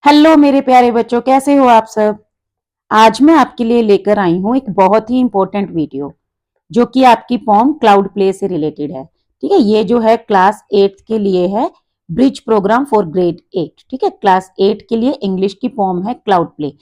Hello मेरे प्यारे बच्चों, कैसे हो आप सब। आज मैं आपके लिए लेकर आई हूँ एक बहुत ही इंपॉर्टेंट वीडियो जो कि आपकी पोम क्लाउड प्ले से रिलेटेड है। ठीक है, ये जो है क्लास 8 के लिए है, ब्रिज प्रोग्राम फॉर ग्रेड 8। ठीक है, क्लास 8 के लिए इंग्लिश की पोम है क्लाउड प्ले।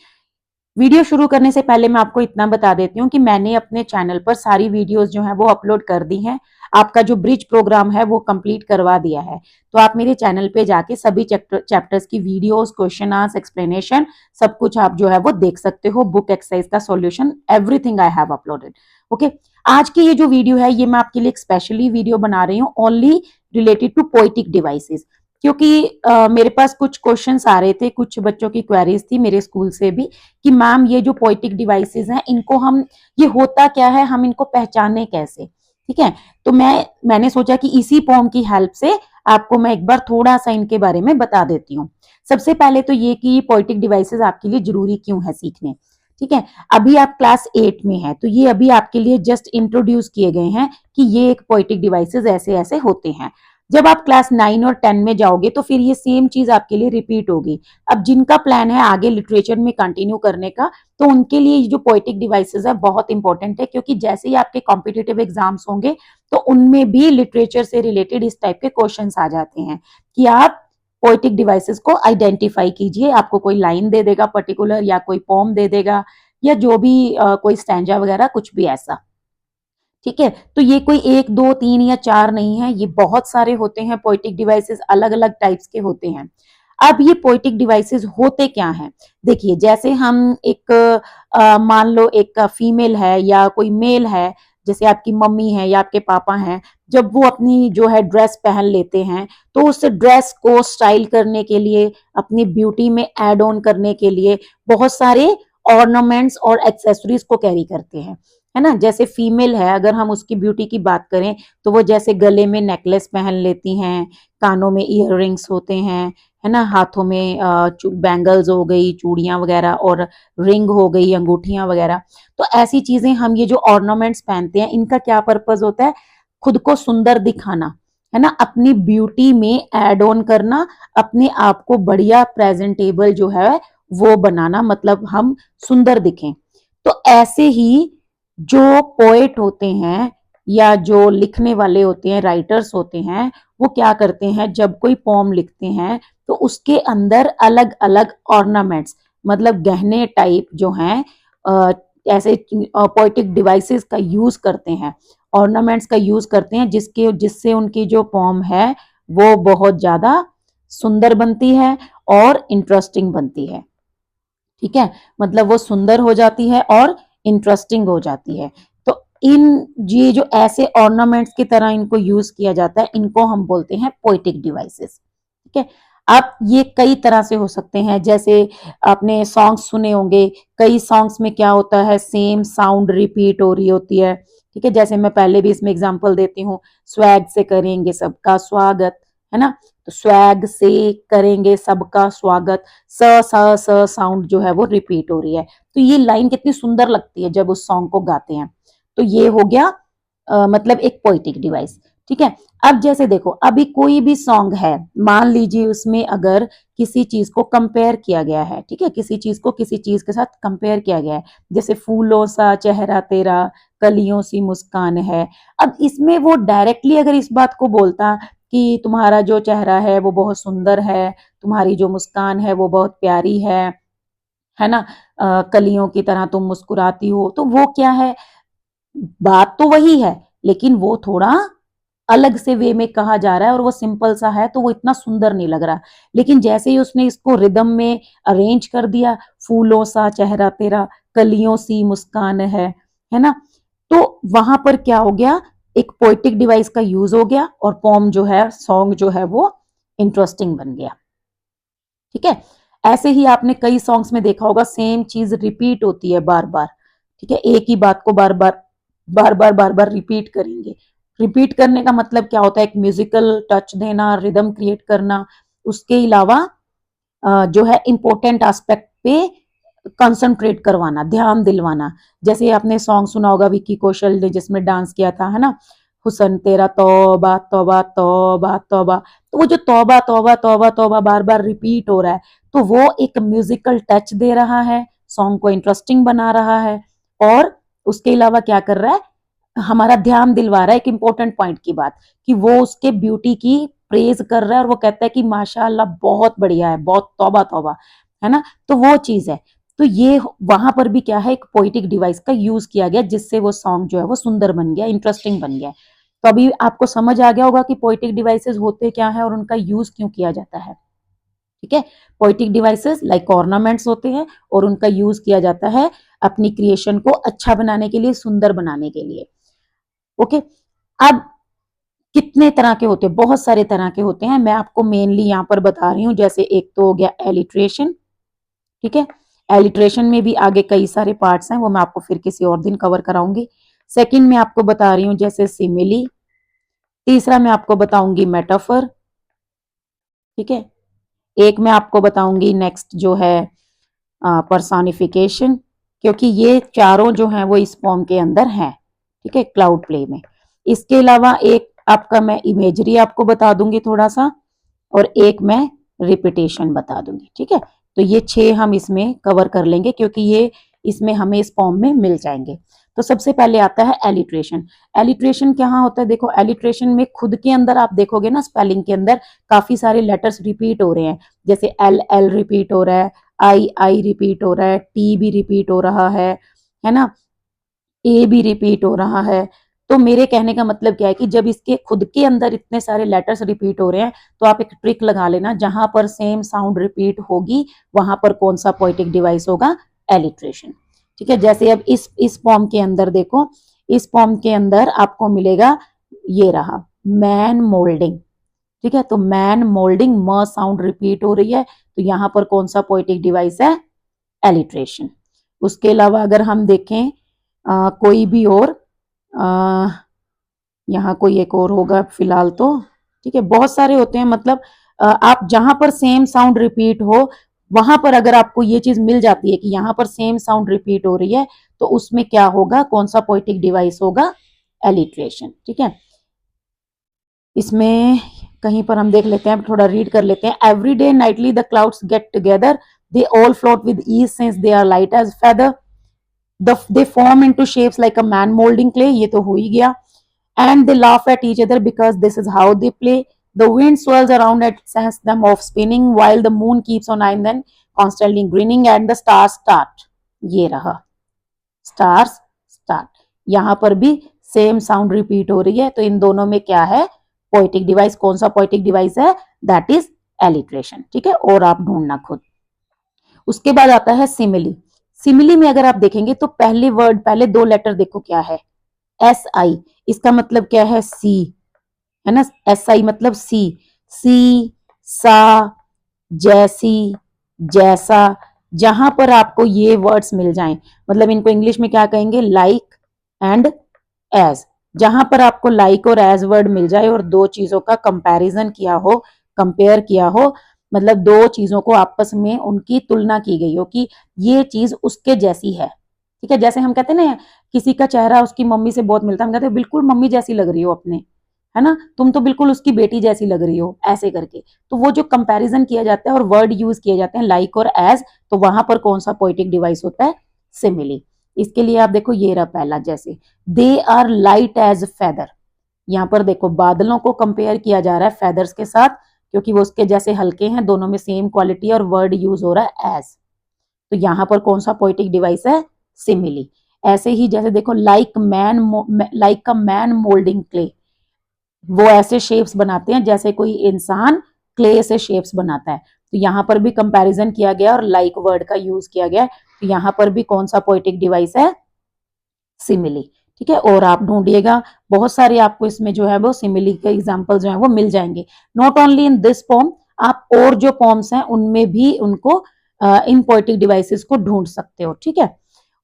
वीडियो शुरू करने से पहले मैं आपको इतना बता देती हूँ कि मैंने अपने चैनल पर सारी वीडियोस जो है वो अपलोड कर दी हैं। आपका जो ब्रिज प्रोग्राम है वो कंप्लीट करवा दिया है, तो आप मेरे चैनल पे जाके सभी चैप्टर्स की वीडियोस, क्वेश्चन आंसर, एक्सप्लेनेशन सब कुछ आप जो है वो देख सकते हो। बुक एक्सरसाइज का solution, everything I have uploaded. Okay, आज की ये जो वीडियो है ये मैं आपके लिए एक स्पेशली वीडियो बना रही हूँ, only related to poetic devices. क्योंकि मेरे पास कुछ क्वेश्चंस आ रहे थे, कुछ बच्चों की क्वेरीज थी मेरे स्कूल से भी कि मैम ये जो पोइटिक डिवाइसेस हैं इनको हम, ये होता क्या है, हम इनको पहचाने कैसे। ठीक है, तो मैंने सोचा कि इसी पोम की हेल्प से आपको मैं एक बार थोड़ा सा इनके बारे में बता देती हूँ। सबसे पहले तो ये कि पोइटिक डिवाइसेस आपके लिए जरूरी क्यों है सीखने। ठीक है, अभी आप क्लास 8 में है तो ये अभी आपके लिए जस्ट इंट्रोड्यूस किए गए हैं कि ये एक पोइटिक डिवाइसेस ऐसे ऐसे होते हैं। जब आप क्लास 9 और 10 में जाओगे तो फिर ये सेम चीज आपके लिए रिपीट होगी। अब जिनका प्लान है आगे लिटरेचर में कंटिन्यू करने का, तो उनके लिए जो पोइटिक डिवाइसेस है बहुत इंपॉर्टेंट है, क्योंकि जैसे ही आपके कॉम्पिटिटिव एग्जाम्स होंगे तो उनमें भी लिटरेचर से रिलेटेड इस टाइप के क्वेश्चंस आ जाते हैं कि आप पोइटिक डिवाइसेस को आइडेंटिफाई कीजिए। आपको कोई लाइन दे देगा पर्टिकुलर, या कोई पोम दे देगा, या जो भी कोई स्टैंजा वगैरह कुछ भी ऐसा। ठीक है, तो ये कोई एक दो तीन या चार नहीं है, ये बहुत सारे होते हैं पोइटिक डिवाइसेस, अलग अलग टाइप्स के होते हैं। अब ये पोइटिक डिवाइसेस होते क्या हैं। देखिए, जैसे हम एक मान लो एक फीमेल है या कोई मेल है, जैसे आपकी मम्मी है या आपके पापा हैं, जब वो अपनी जो है ड्रेस पहन लेते हैं तो उस ड्रेस को स्टाइल करने के लिए, अपनी ब्यूटी में एड ऑन करने के लिए बहुत सारे ऑर्नामेंट्स और एक्सेसरीज को कैरी करते हैं, है ना। जैसे फीमेल है, अगर हम उसकी ब्यूटी की बात करें तो वो जैसे गले में नेकलेस पहन लेती हैं, कानों में ईयर रिंग्स होते हैं, है ना, हाथों में बैंगल्स हो गई, चूड़ियां वगैरह, और रिंग हो गई, अंगूठियां वगैरह। तो ऐसी चीजें, हम ये जो ऑर्नामेंट्स पहनते हैं इनका क्या पर्पज होता है, खुद को सुंदर दिखाना, है ना, अपनी ब्यूटी में एड ऑन करना, अपने आप को बढ़िया प्रेजेंटेबल जो है वो बनाना, मतलब हम सुंदर दिखें। तो ऐसे ही जो पोएट होते हैं या जो लिखने वाले होते हैं, राइटर्स होते हैं, वो क्या करते हैं, जब कोई पोम लिखते हैं तो उसके अंदर अलग अलग ऑर्नामेंट्स, मतलब गहने टाइप जो हैं, ऐसे पोएटिक डिवाइसेस का यूज करते हैं, ऑर्नामेंट्स का यूज करते हैं, जिससे उनकी जो पोम है वो बहुत ज्यादा सुंदर बनती है और इंटरेस्टिंग बनती है। ठीक है, मतलब वो सुंदर हो जाती है और इंटरेस्टिंग हो जाती है। तो इन, ये जो ऐसे ऑर्नामेंट्स की तरह इनको यूज किया जाता है, इनको हम बोलते हैं पोएटिक डिवाइसेस। ठीक है, अब ये कई तरह से हो सकते हैं, जैसे आपने सॉन्ग्स सुने होंगे, कई सॉन्ग्स में क्या होता है, सेम साउंड रिपीट हो रही होती है। ठीक है, जैसे मैं पहले भी इसमें एग्जांपल देती हूँ, स्वैग से करेंगे सबका स्वागत, है ना, तो स्वैग से करेंगे सबका स्वागत, स स स साउंड जो है वो रिपीट हो रही है। तो ये लाइन कितनी सुंदर लगती है जब उस सॉन्ग को गाते हैं। तो ये हो गया मतलब एक पोइटिक डिवाइस। ठीक है, अब जैसे देखो, अभी कोई भी सॉन्ग है, मान लीजिए उसमें अगर किसी चीज को कंपेयर किया गया है, ठीक है, किसी चीज को किसी चीज के साथ कंपेयर किया गया है, जैसे फूलों सा चेहरा तेरा, कलियों सी मुस्कान है। अब इसमें वो डायरेक्टली अगर इस बात को बोलता कि तुम्हारा जो चेहरा है वो बहुत सुंदर है, तुम्हारी जो मुस्कान है वो बहुत प्यारी है ना, कलियों की तरह तुम मुस्कुराती हो, तो वो क्या है, बात तो वही है, लेकिन वो थोड़ा अलग से वे में कहा जा रहा है और वो सिंपल सा है तो वो इतना सुंदर नहीं लग रहा। लेकिन जैसे ही उसने इसको रिदम में अरेंज कर दिया, फूलों सा चेहरा तेरा, कलियों सी मुस्कान है ना, तो वहां पर क्या हो गया, एक पोइटिक डिवाइस का यूज हो गया और पोम जो है, सॉन्ग जो है वो इंटरेस्टिंग बन गया। ठीक है, ऐसे ही आपने कई सॉन्ग्स में देखा होगा, सेम चीज रिपीट होती है बार बार। ठीक है, एक ही बात को बार बार रिपीट करेंगे। रिपीट करने का मतलब क्या होता है, एक म्यूजिकल टच देना, रिदम क्रिएट करना, उसके अलावा जो है इंपॉर्टेंट एस्पेक्ट पे कंसंट्रेट करवाना, ध्यान दिलवाना। जैसे आपने सॉन्ग सुना होगा विक्की कौशल ने जिसमें डांस किया था, है ना, हुसन तेरा तौबा तौबा तौबा तौबा, तो वो जो तौबा तौबा तौबा तौबा बार बार रिपीट हो रहा है, तो वो एक म्यूजिकल टच दे रहा है, सॉन्ग को इंटरेस्टिंग बना रहा है। और उसके अलावा क्या कर रहा है, हमारा ध्यान दिलवा रहा है एक इंपॉर्टेंट पॉइंट की बात, कि वो उसके ब्यूटी की प्रेज कर रहा है और वो कहता है कि माशाअल्लाह बहुत बढ़िया है, बहुत तौबा तौबा, है ना। तो वो चीज है। तो ये वहां पर भी क्या है, एक पोइटिक डिवाइस का यूज किया गया, जिससे वो सॉन्ग जो है वो सुंदर बन गया, इंटरेस्टिंग बन गया। तो अभी आपको समझ आ गया होगा कि पोइटिक डिवाइसेस होते क्या है और उनका यूज क्यों किया जाता है। ठीक है, पोइटिक डिवाइसेस लाइक ऑर्नामेंट्स होते हैं और उनका यूज किया जाता है अपनी क्रिएशन को अच्छा बनाने के लिए, सुंदर बनाने के लिए। ओके, अब कितने तरह के होते हैं, बहुत सारे तरह के होते हैं, मैं आपको मेनली यहाँ पर बता रही हूँ। जैसे एक तो हो गया एलिट्रेशन, ठीक है, एलिट्रेशन में भी आगे कई सारे पार्ट्स हैं, वो मैं आपको फिर किसी और दिन कवर कराऊंगी। सेकंड में आपको बता रही हूँ जैसे सिमिली। तीसरा मैं आपको बताऊंगी मेटाफर, ठीक है। एक मैं आपको बताऊंगी नेक्स्ट जो है पर्सोनिफिकेशन, क्योंकि ये चारों जो हैं वो इस फॉर्म के अंदर हैं, ठीक है, क्लाउड प्ले में। इसके अलावा एक आपका मैं इमेजरी आपको बता दूंगी थोड़ा सा, और एक मैं रिपीटेशन बता दूंगी, ठीक है। तो ये 6 हम इसमें कवर कर लेंगे, क्योंकि ये इसमें हमें इस फॉर्म में मिल जाएंगे। तो सबसे पहले आता है एलिट्रेशन। एलिट्रेशन क्या होता है, देखो एलिट्रेशन में खुद के अंदर आप देखोगे ना, स्पेलिंग के अंदर काफी सारे लेटर्स रिपीट हो रहे हैं, जैसे एल एल रिपीट हो रहा है, आई आई रिपीट हो रहा है, टी भी रिपीट हो रहा है ना, ए भी रिपीट हो रहा है। तो मेरे कहने का मतलब क्या है कि जब इसके खुद के अंदर इतने सारे लेटर्स रिपीट हो रहे हैं, तो आप एक ट्रिक लगा लेना, जहां पर सेम साउंड रिपीट होगी वहां पर कौन सा पोइटिक डिवाइस होगा, एलिट्रेशन। ठीक है, जैसे अब इस फॉर्म के अंदर देखो, इस फॉर्म के अंदर आपको मिलेगा, ये रहा मैन मोल्डिंग, ठीक है। तो मैन मोल्डिंग, म साउंड रिपीट हो रही है, तो यहां पर कौन सा पोइटिक डिवाइस है, एलिट्रेशन। उसके अलावा अगर हम देखें कोई भी और, यहाँ कोई एक और होगा फिलहाल तो, ठीक है, बहुत सारे होते हैं, मतलब आप जहां पर सेम साउंड रिपीट हो, वहां पर अगर आपको ये चीज मिल जाती है कि यहाँ पर सेम साउंड रिपीट हो रही है, तो उसमें क्या होगा, कौन सा पोइटिक डिवाइस होगा, एलिट्रेशन। ठीक है, इसमें कहीं पर हम देख लेते हैं, थोड़ा रीड कर लेते हैं। Every day nightly the clouds get together, they all float with ease since they are light as feather, they form into shapes like a man molding clay, ये तो हो ही गया, and they laugh at each other because this is how they play. The wind swirls around and sends them off spinning while the moon keeps on and then constantly grinning and the stars start, ये रहा stars start। यहाँ पर भी same sound repeat हो रही है, तो इन दोनों में क्या है, पोइटिक डिवाइस, कौन सा पोइटिक डिवाइस है, दैट इज एलिट्रेशन। ठीक है, और आप ढूंढना खुद। उसके बाद आता है सिमिली। सिमिली में अगर आप देखेंगे तो पहले वर्ड, पहले 2 लेटर देखो क्या है, एस आई, इसका मतलब क्या है, सी, है ना, एस आई मतलब सी, सी, सा, जैसी, जैसा। जहां पर आपको ये वर्ड्स मिल जाएं, मतलब इनको इंग्लिश में क्या कहेंगे, लाइक एंड एज। जहां पर आपको लाइक और एज वर्ड मिल जाए और 2 चीजों का कंपैरिजन किया हो, कंपेयर किया हो, मतलब 2 चीजों को आपस में उनकी तुलना की गई हो कि ये चीज उसके जैसी है। ठीक है, जैसे हम कहते हैं ना, किसी का चेहरा उसकी मम्मी से बहुत मिलता है, हम कहते हैं बिल्कुल मम्मी जैसी लग रही हो अपने, है ना, तुम तो बिल्कुल उसकी बेटी जैसी लग रही हो, ऐसे करके। तो वो जो कंपैरिजन किया जाता है और वर्ड यूज किए जाते हैं लाइक और एज, तो वहां पर कौन सा पोइटिक डिवाइस होता है, सिमिली। इसके लिए आप देखो, ये रहा पहला, जैसे they are light as feather, यहाँ पर देखो बादलों को कंपेयर किया जा रहा है फेदर्स के साथ, क्योंकि वो उसके जैसे हल्के हैं, दोनों में सेम क्वालिटी और वर्ड यूज हो रहा है एज। तो यहाँ पर कौन सा पोइटिक डिवाइस है, सिमिली। ऐसे ही जैसे देखो, like a man moulding clay, वो ऐसे शेप्स बनाते हैं जैसे कोई इंसान क्ले से शेप्स बनाता है। तो यहाँ पर भी कंपैरिजन किया गया और लाइक वर्ड का यूज किया गया। तो यहाँ पर भी कौन सा पोइटिक डिवाइस है, सिमिली। ठीक है, और आप ढूंढिएगा, बहुत सारे आपको इसमें जो है वो सिमिली के एग्जांपल जो है वो मिल जाएंगे। Not only in this form, आप और जो फॉर्म्स हैं उनमें भी उनको इन पोइटिक डिवाइसेस को ढूंढ सकते हो। ठीक है,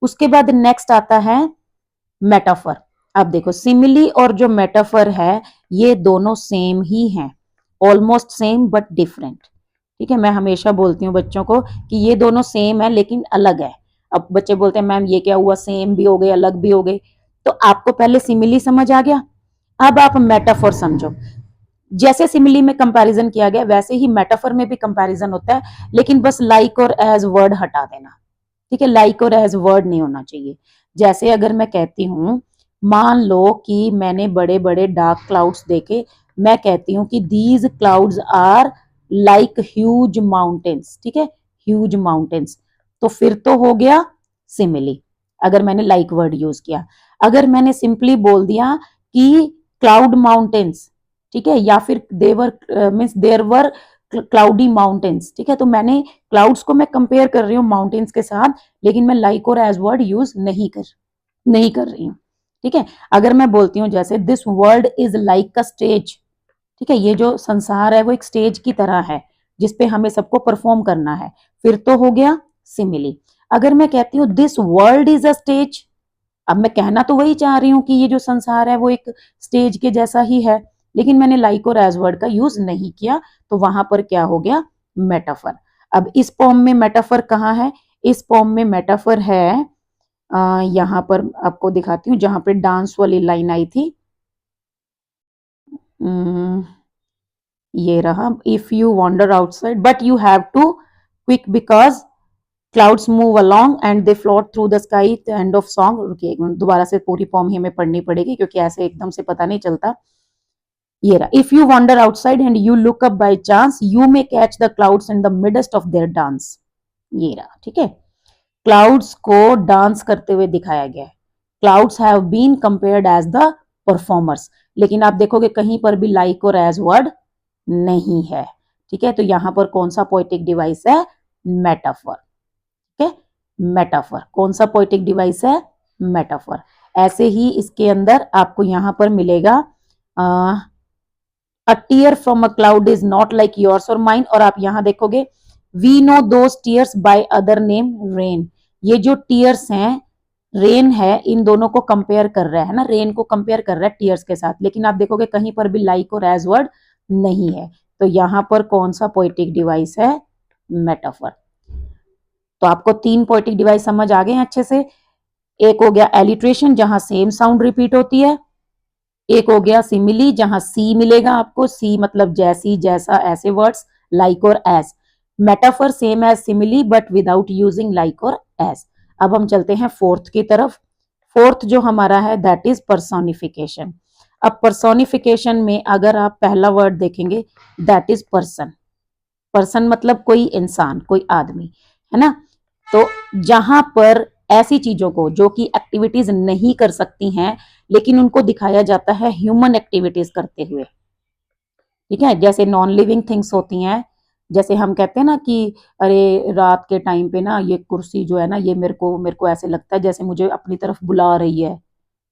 उसके बाद नेक्स्ट आता है मेटाफर। अब देखो, सिमिली और जो मेटाफर है, ये दोनों सेम ही हैं, ऑलमोस्ट सेम बट डिफरेंट। ठीक है, मैं हमेशा बोलती हूँ बच्चों को कि ये दोनों सेम है लेकिन अलग है। अब बच्चे बोलते हैं मैम ये क्या हुआ, सेम भी हो गए अलग भी हो गए। तो आपको पहले सिमिली समझ आ गया, अब आप मेटाफोर समझो। जैसे सिमिली में कंपैरिजन किया गया वैसे ही मेटाफोर में भी कंपैरिजन होता है, लेकिन बस लाइक और एज वर्ड हटा देना। ठीक है, लाइक और एज वर्ड नहीं होना चाहिए। जैसे अगर मैं कहती हूँ, मान लो कि मैंने बड़े बड़े डार्क क्लाउड्स देखे, मैं कहती हूँ कि these clouds are like huge mountains. ठीक है, ह्यूज माउंटेन्स, तो फिर तो हो गया सिमिली, अगर मैंने लाइक वर्ड यूज किया। अगर मैंने सिंपली बोल दिया कि क्लाउड माउंटेन्स, ठीक है, या फिर देवर means there were cloudy mountains, ठीक है, तो मैंने क्लाउड्स को मैं कंपेयर कर रही हूँ माउंटेन्स के साथ, लेकिन मैं लाइक और एज वर्ड यूज नहीं कर रही हूँ। ठीक है, अगर मैं बोलती हूँ जैसे this world is like a stage, ठीक है, ये जो संसार है वो एक स्टेज की तरह है जिसपे हमें सबको परफॉर्म करना है, फिर तो हो गया सिमिली। अगर मैं कहती हूँ this world is a stage, अब मैं कहना तो वही चाह रही हूँ कि ये जो संसार है वो एक स्टेज के जैसा ही है, लेकिन मैंने लाइक और एज वर्ड का यूज नहीं किया, तो वहां पर क्या हो गया, मेटाफर। अब इस पोम में मेटाफर कहाँ है, इस पोम में मेटाफर है यहाँ पर आपको दिखाती हूँ जहां पे डांस वाली लाइन आई थी। ये रहा, if you wander outside but you have to quick because clouds move along and they float through the sky, end of song. रुकिए एक मिनट, दोबारा से पूरी पोम ही हमें पढ़नी पड़ेगी क्योंकि ऐसे एकदम से पता नहीं चलता। ये रहा, if you wander outside and you look up by chance you may catch the clouds in the midst of their dance. ये रहा, ठीक है, क्लाउड्स को डांस करते हुए दिखाया गया है। Clouds have been compared as the performers, लेकिन आप देखोगे कहीं पर भी लाइक और एज वर्ड नहीं है। ठीक है, तो यहां पर कौन सा पोएटिक डिवाइस है, मेटाफर। ठीक है, मेटाफर कौन सा पोएटिक डिवाइस है, मेटाफर। ऐसे ही इसके अंदर आपको यहां पर मिलेगा a tear from a cloud is not like yours और माइन, और आप यहां देखोगे we know those tears by other name rain. ये जो टीयर्स हैं, रेन है, इन दोनों को कंपेयर कर रहा है ना, रेन को कंपेयर कर रहा है टीयर्स के साथ, लेकिन आप देखोगे कहीं पर भी लाइक और एज वर्ड नहीं है, तो यहां पर कौन सा पोएटिक डिवाइस है, मेटाफर। तो आपको तीन पोएटिक डिवाइस समझ आ गए हैं अच्छे से। एक हो गया एलिट्रेशन जहां सेम साउंड रिपीट होती है, एक हो गया सिमिली जहां सी मिलेगा आपको, सी मतलब जैसी, जैसा, ऐसे वर्ड्स, लाइक और as. Metaphor same as simile but without using like और एज। अब हम चलते हैं फोर्थ की तरफ। फोर्थ जो हमारा है दैट इज पर्सोनिफिकेशन। अब पर्सोनिफिकेशन में अगर आप पहला वर्ड देखेंगे दैट इज पर्सन। पर्सन मतलब कोई इंसान, कोई आदमी, है ना। तो जहां पर ऐसी चीजों को जो कि एक्टिविटीज नहीं कर सकती हैं, लेकिन उनको दिखाया जाता है ह्यूमन एक्टिविटीज करते हुए। ठीक है, जैसे नॉन लिविंग थिंग्स होती हैं, जैसे हम कहते हैं ना कि अरे रात के टाइम पे ना ये कुर्सी जो है ना, ये मेरे को ऐसे लगता है जैसे मुझे अपनी तरफ बुला रही है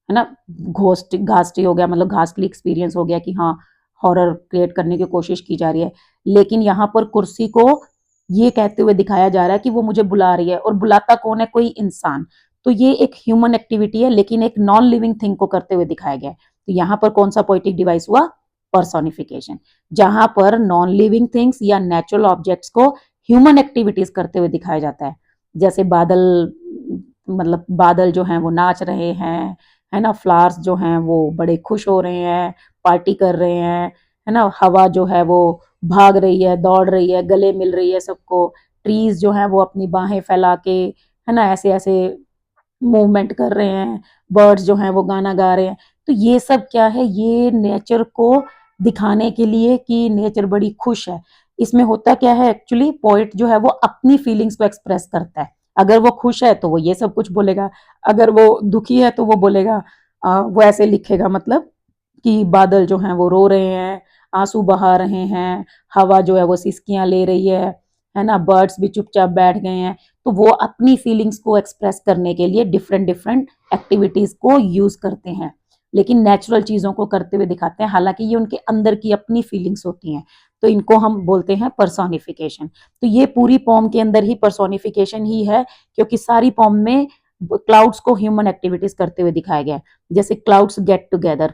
ना। घोस्ट घास्टी हो गया, मतलब घास्टली एक्सपीरियंस हो गया कि हाँ, हॉरर क्रिएट करने की कोशिश की जा रही है, लेकिन यहाँ पर कुर्सी को ये कहते हुए दिखाया जा रहा है कि वो मुझे बुला रही है, और बुलाता कौन है, कोई इंसान। तो ये एक ह्यूमन एक्टिविटी है, लेकिन एक नॉन लिविंग थिंग को करते हुए दिखाया गया है। तो यहाँ पर कौन सा पोएटिक डिवाइस हुआ, पर्सोनिफिकेशन। जहां पर नॉन लिविंग थिंग्स या नेचुरल ऑब्जेक्ट्स को ह्यूमन एक्टिविटीज करते हुए दिखाया जाता है। जैसे बादल, मतलब बादल जो हैं वो नाच रहे हैं, है ना, फ्लावर्स जो हैं वो बड़े खुश हो रहे हैं, पार्टी कर रहे हैं, है ना, हवा जो है वो भाग रही है, दौड़ रही है, गले मिल रही है सबको, ट्रीज जो हैं वो अपनी बाहें फैला के, है ना, ऐसे ऐसे मूवमेंट कर रहे हैं, बर्ड्स जो हैं वो गाना गा रहे हैं। तो ये सब क्या है, ये नेचर को दिखाने के लिए कि नेचर बड़ी खुश है। इसमें होता क्या है, एक्चुअली पोइट जो है वो अपनी फीलिंग्स को एक्सप्रेस करता है। अगर वो खुश है तो वो ये सब कुछ बोलेगा, अगर वो दुखी है तो वो बोलेगा, वो ऐसे लिखेगा, मतलब कि बादल जो हैं वो रो रहे हैं, आंसू बहा रहे हैं, हवा जो है वो सिसकियां ले रही है ना, बर्ड्स भी चुपचाप बैठ गए हैं। तो वो अपनी फीलिंग्स को एक्सप्रेस करने के लिए डिफरेंट डिफरेंट एक्टिविटीज को यूज करते हैं, लेकिन नेचुरल चीजों को करते हुए दिखाते हैं, हालांकि ये उनके अंदर की अपनी फीलिंग्स होती हैं। तो इनको हम बोलते हैं पर्सोनिफिकेशन। तो ये पूरी पोम के अंदर ही पर्सोनिफिकेशन ही है, क्योंकि सारी पोम में क्लाउड्स को ह्यूमन एक्टिविटीज करते हुए दिखाया गया है। जैसे क्लाउड्स गेट टुगेदर,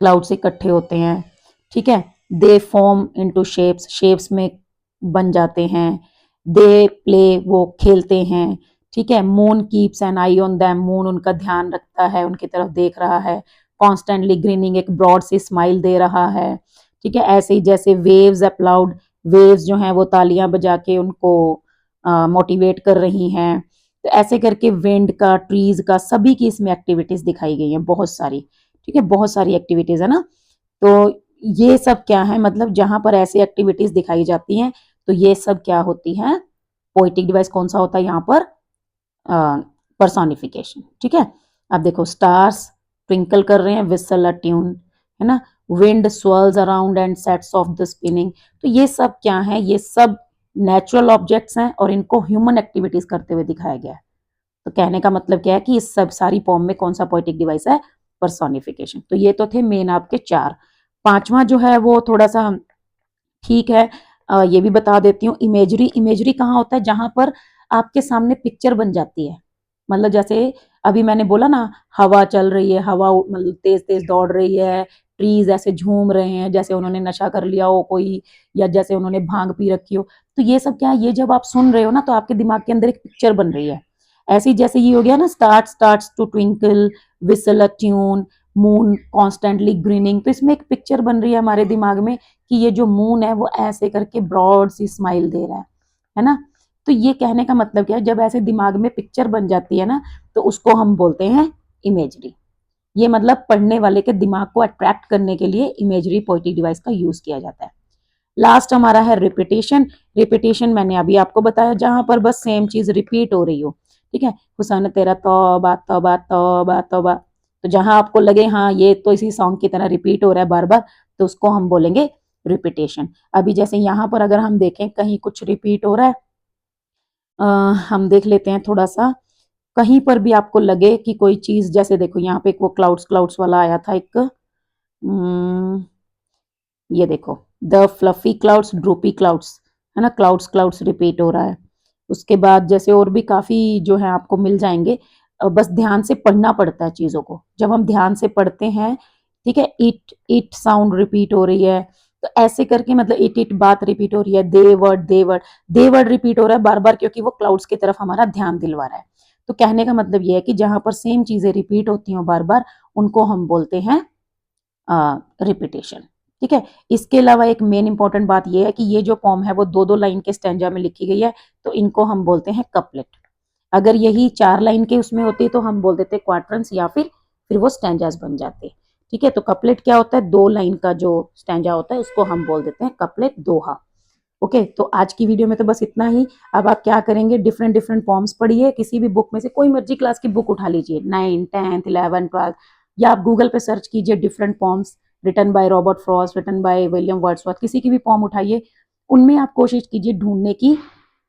क्लाउड्स इकट्ठे होते हैं, ठीक है, they form into shapes, shapes में बन जाते हैं, दे प्ले, वो खेलते हैं, ठीक है, moon keeps an eye on them, moon उनका ध्यान रखता है, उनकी तरफ देख रहा है, कॉन्स्टेंटली ग्रीनिंग, एक ब्रॉड सी स्माइल दे रहा है, ठीक है। ऐसे ही जैसे वेव्स अपलाउड, वेव्स जो हैं वो तालियां बजा के उनको मोटिवेट कर रही हैं। तो ऐसे करके विंड का, ट्रीज का, सभी की इसमें एक्टिविटीज दिखाई गई हैं, बहुत सारी, ठीक है, बहुत सारी एक्टिविटीज है ना। तो ये सब क्या है, मतलब जहां पर ऐसी एक्टिविटीज दिखाई जाती हैं तो ये सब क्या होती है, पोएटिक डिवाइस कौन सा होता है यहाँ पर, पर्सोनिफिकेशन, ठीक है। अब देखो स्टार्स ट्विंकल कर रहे हैं, विसल अ ट्यून, है ना, wind swirls around and sets off the spinning. तो ये सब क्या है, ये सब नेचुरल ऑब्जेक्ट्स हैं और इनको ह्यूमन एक्टिविटीज करते हुए दिखाया गया है। तो कहने का मतलब क्या है कि इस सब सारी फॉर्म में कौन सा पोएटिक डिवाइस है, पर्सोनिफिकेशन। तो ये तो थे मेन आपके चार। पांचवा जो है वो थोड़ा सा ठीक है, ये भी बता देती हूँ। इमेजरी, इमेजरी कहाँ होता है, जहां पर आपके सामने पिक्चर बन जाती है। मतलब जैसे अभी मैंने बोला ना, हवा चल रही है, हवा मतलब तेज तेज दौड़ रही है, ट्रीज ऐसे झूम रहे हैं जैसे उन्होंने नशा कर लिया हो कोई, या जैसे उन्होंने भांग पी रखी हो। तो ये सब क्या है, ये जब आप सुन रहे हो ना तो आपके दिमाग के अंदर एक पिक्चर बन रही है। ऐसे ही जैसे ये हो गया ना, starts to twinkle, whistle a tune, moon constantly grinning. तो इसमें एक पिक्चर बन रही है हमारे दिमाग में कि ये जो मून है वो ऐसे करके ब्रॉड सी स्माइल दे रहा है ना। तो ये कहने का मतलब क्या है, जब ऐसे दिमाग में पिक्चर बन जाती है ना तो उसको हम बोलते हैं इमेजरी। ये मतलब पढ़ने वाले के दिमाग को अट्रैक्ट करने के लिए इमेजरी पोएटिक डिवाइस का यूज किया जाता है। लास्ट हमारा है रिपीटेशन। रिपीटेशन मैंने अभी आपको बताया, जहां पर बस सेम चीज रिपीट हो रही हो, ठीक है। हुसैन तेरा तौबा तौबा तौबा तौबा, तो जहां आपको लगे हाँ ये तो इसी सॉन्ग की तरह रिपीट हो रहा है बार बार, तो उसको हम बोलेंगे रिपीटेशन। अभी जैसे यहाँ पर अगर हम देखें कहीं कुछ रिपीट हो रहा है, हम देख लेते हैं थोड़ा सा। कहीं पर भी आपको लगे कि कोई चीज, जैसे देखो यहाँ पे एक वो क्लाउड्स क्लाउड्स वाला आया था एक, ये देखो, the fluffy clouds droopy clouds, है ना, क्लाउड्स क्लाउड्स रिपीट हो रहा है। उसके बाद जैसे और भी काफी जो है आपको मिल जाएंगे। बस ध्यान से पढ़ना पड़ता है चीजों को, जब हम ध्यान से पढ़ते हैं, ठीक है। इट साउंड रिपीट हो रही है, तो ऐसे करके मतलब इट बात रिपीट हो रही है, दे वर्ड रिपीट हो रहा है बार बार, क्योंकि वो क्लाउड्स की तरफ हमारा ध्यान दिलवा रहा है। तो कहने का मतलब ये है कि जहां पर सेम चीजें रिपीट होती हैं बार बार, उनको हम बोलते हैं रिपीटेशन, ठीक है। इसके अलावा एक मेन इंपॉर्टेंट बात यह है कि ये जो फॉर्म है वो दो दो लाइन के स्टैंजा में लिखी गई है, तो इनको हम बोलते हैं कपलेट। अगर यही चार लाइन के उसमें होती तो हम बोल देते क्वार्टरन्स, या फिर वो स्टैंजास बन जाते, ठीक है। तो कपलेट क्या होता है, दो लाइन का जो स्टैंजा होता है उसको हम बोल देते हैं कपलेट, दोहा। ओके, तो आज की वीडियो में तो बस इतना ही। अब आप क्या करेंगे, डिफरेंट डिफरेंट फॉर्म्स पढ़िए, किसी भी बुक में से कोई मर्जी क्लास की बुक उठा लीजिए, 9, 10, 11, 12, या आप गूगल पे सर्च कीजिए different forms written by Robert Frost, written by William Wordsworth, किसी की भी फॉर्म उठाइए, उनमें आप कोशिश कीजिए ढूंढने की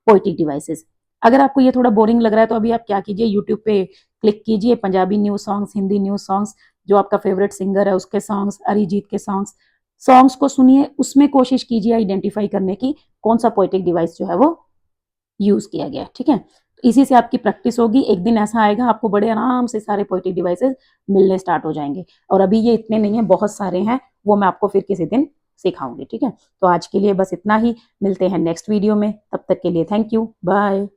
पोएटिक डिवाइसेस। अगर आपको ये थोड़ा बोरिंग लग रहा है तो अभी आप क्या कीजिए, यूट्यूब पे क्लिक कीजिए Punjabi new songs, Hindi new songs, जो आपका फेवरेट सिंगर है उसके सॉन्ग्स, अरिजीत के सॉन्ग्स को सुनिए, उसमें कोशिश कीजिए आइडेंटिफाई करने की कौन सा पोएटिक डिवाइस जो है वो यूज किया गया, ठीक है। तो इसी से आपकी प्रैक्टिस होगी, एक दिन ऐसा आएगा आपको बड़े आराम से सारे पोएटिक डिवाइसेस मिलने स्टार्ट हो जाएंगे। और अभी ये इतने नहीं है, बहुत सारे हैं, वो मैं आपको फिर किसी दिन सिखाऊंगी, ठीक है। तो आज के लिए बस इतना ही, मिलते हैं नेक्स्ट वीडियो में, तब तक के लिए थैंक यू, बाय।